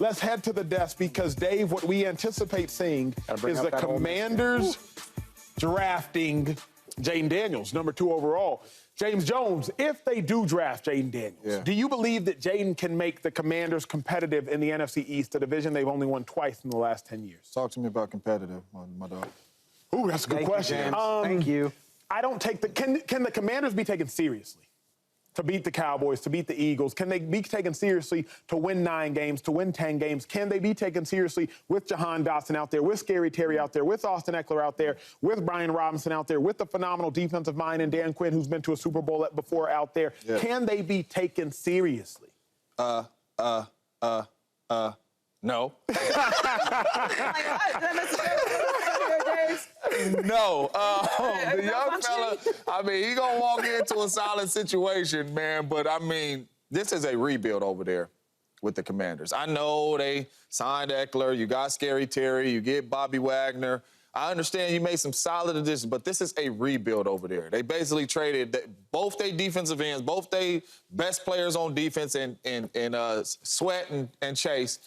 Let's head to the desk because, Dave, what we anticipate seeing is the Commanders drafting Jayden Daniels, number 2 overall. James Jones, if they do draft Jayden Daniels, do you believe that Jayden can make the Commanders competitive in the NFC East, a division they've only won twice in the last 10 years? Talk to me about competitive, my dog. Ooh, that's a good question. Thank you. I don't take the... Can the Commanders be taken seriously to beat the Cowboys, to beat the Eagles? Can they be taken seriously to win 9 games, to win 10 games? Can they be taken seriously with Jahan Dotson out there, with Scary Terry out there, with Austin Eckler out there, with Brian Robinson out there, with the phenomenal defensive mind and Dan Quinn, who's been to a Super Bowl before out there? Yeah. Can they be taken seriously? No. No. The young fella, I mean, he gonna walk into a solid situation, man, but I mean, this is a rebuild over there with the Commanders. I know they signed Eckler, you got Scary Terry, you get Bobby Wagner. I understand you made some solid additions, but this is a rebuild over there. They basically traded both their defensive ends, both their best players on defense in Sweat and Chase.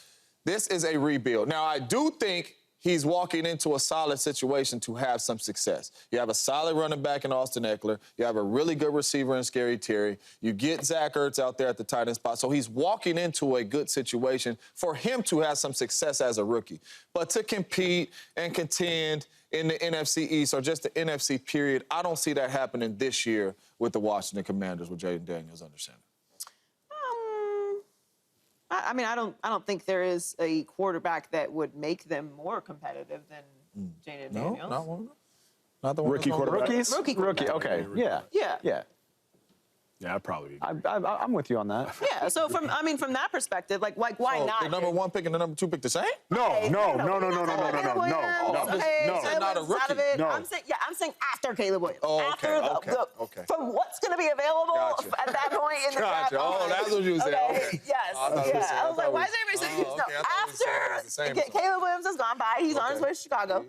This is a rebuild. Now, I do think he's walking into a solid situation to have some success. You have a solid running back in Austin Eckler. You have a really good receiver in Scary Terry. You get Zach Ertz out there at the tight end spot. So he's walking into a good situation for him to have some success as a rookie. But to compete and contend in the NFC East or just the NFC period, I don't see that happening this year with the Washington Commanders with Jayden Daniels under center. I mean, I don't think there is a quarterback that would make them more competitive than Jayden Daniels. No, not one. Not the one. Rookie quarterback. Rookie quarterback. Okay. Yeah. Yeah, I'd probably. I'm with you on that. Yeah. So from that perspective, like why So not? the number 1 pick and the number 2 pick the same? No. Not a rookie. No. I'm saying after Caleb Williams. Okay. From what's going to be available at that point in the draft. Oh, that's what you said. Okay. Yes. I was like, why is everybody saying after Caleb Williams has gone by, he's on his way to Chicago.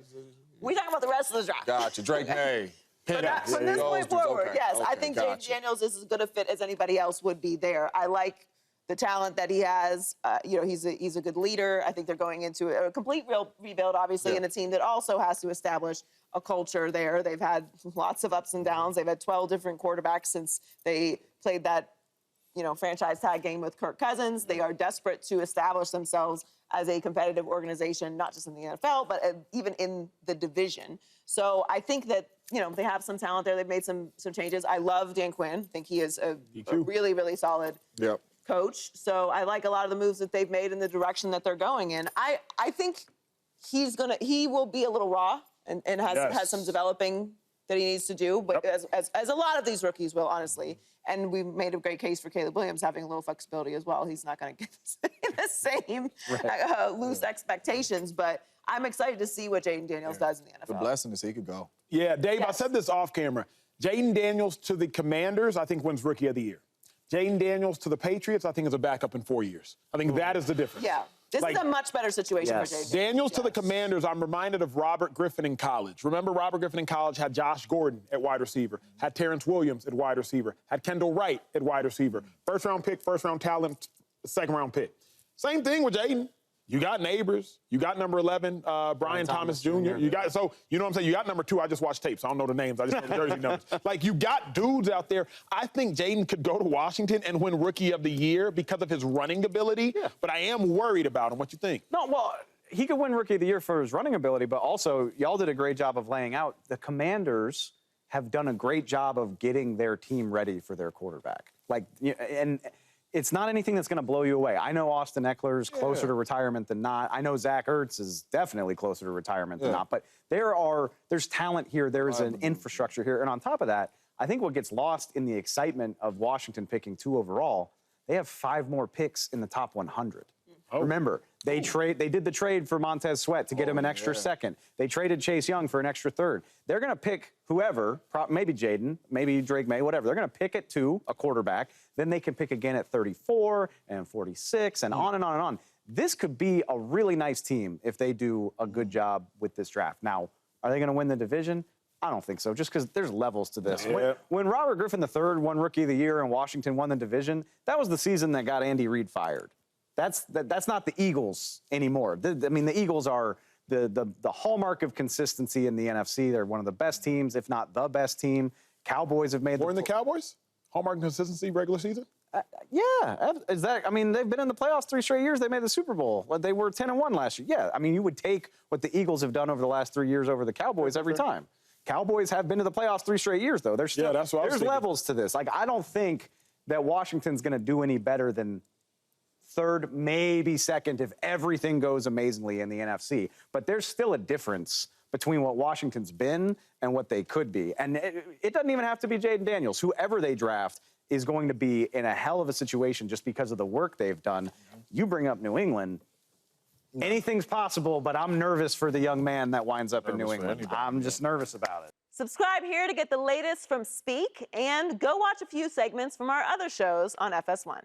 We talking about the rest of the draft. Gotcha. Drake May. From this point forward, yes, I think Jayden Daniels is as good a fit as anybody else would be there. I like the talent that he has. He's a good leader. I think they're going into a complete rebuild, obviously, in a team that also has to establish a culture there. They've had lots of ups and downs. They've had 12 different quarterbacks since they played that, franchise tag game with Kirk Cousins. They are desperate to establish themselves as a competitive organization, not just in the NFL, but even in the division. So I think that, they have some talent there. They've made some changes. I love Dan Quinn. I think he is a really, really solid coach. So I like a lot of the moves that they've made in the direction that they're going in. I think he will be a little raw and has some developing that he needs to do, but as a lot of these rookies will, honestly. And we've made a great case for Caleb Williams having a little flexibility as well. He's not going to get the same loose expectations, but I'm excited to see what Jayden Daniels does in the NFL. The blessing is he could go. Yeah, Dave, I said this off camera. Jayden Daniels to the Commanders, I think, wins Rookie of the Year. Jayden Daniels to the Patriots, I think, is a backup in 4 years. I think that is the difference. Yeah. This is a much better situation for Jayden. Daniels to the Commanders, I'm reminded of Robert Griffin in college. Remember, Robert Griffin in college had Josh Gordon at wide receiver, had Terrence Williams at wide receiver, had Kendall Wright at wide receiver. First-round pick, first-round talent, second-round pick. Same thing with Jayden. You got Neighbors. You got number 11, Brian Thomas Jr. You got, so, you know what I'm saying? You got number 2. I just watched tapes. I don't know the names. I just know the jersey numbers. Like, you got dudes out there. I think Jayden could go to Washington and win Rookie of the Year because of his running ability. Yeah. But I am worried about him. What you think? No, well, he could win Rookie of the Year for his running ability, but also, y'all did a great job of laying out. The Commanders have done a great job of getting their team ready for their quarterback. Like, and it's not anything that's going to blow you away. I know Austin Eckler's closer to retirement than not. I know Zach Ertz is definitely closer to retirement than not. But there's talent here. There's an infrastructure here. And on top of that, I think what gets lost in the excitement of Washington picking 2 overall, they have 5 more picks in the top 100. Remember, they did the trade for Montez Sweat to get him an extra second. They traded Chase Young for an extra third. They're going to pick whoever, maybe Jayden, maybe Drake May, whatever. They're going to pick at 2, a quarterback. Then they can pick again at 34 and 46 and on and on and on. This could be a really nice team if they do a good job with this draft. Now, are they going to win the division? I don't think so, just because there's levels to this. When Robert Griffin III won Rookie of the Year and Washington won the division, that was the season that got Andy Reid fired. That's not the Eagles anymore. I mean, the Eagles are the hallmark of consistency in the NFC. They're one of the best teams, if not the best team. Cowboys have made More than the Cowboys? Hallmark and consistency regular season? Yeah, is that? I mean, they've been in the playoffs 3 straight years. They made the Super Bowl. They were 10-1 last year. Yeah, I mean, you would take what the Eagles have done over the last 3 years over the Cowboys every time. Cowboys have been to the playoffs 3 straight years, though. There's still, that's what I was there's thinking. levels to this. Like, I don't think that Washington's going to do any better than third, maybe second, if everything goes amazingly in the NFC. But there's still a difference between what Washington's been and what they could be. And it doesn't even have to be Jayden Daniels. Whoever they draft is going to be in a hell of a situation just because of the work they've done. You bring up New England, anything's possible, but I'm nervous for the young man that winds up in New England. I'm just nervous about it. Subscribe here to get the latest from Speak, and go watch a few segments from our other shows on FS1.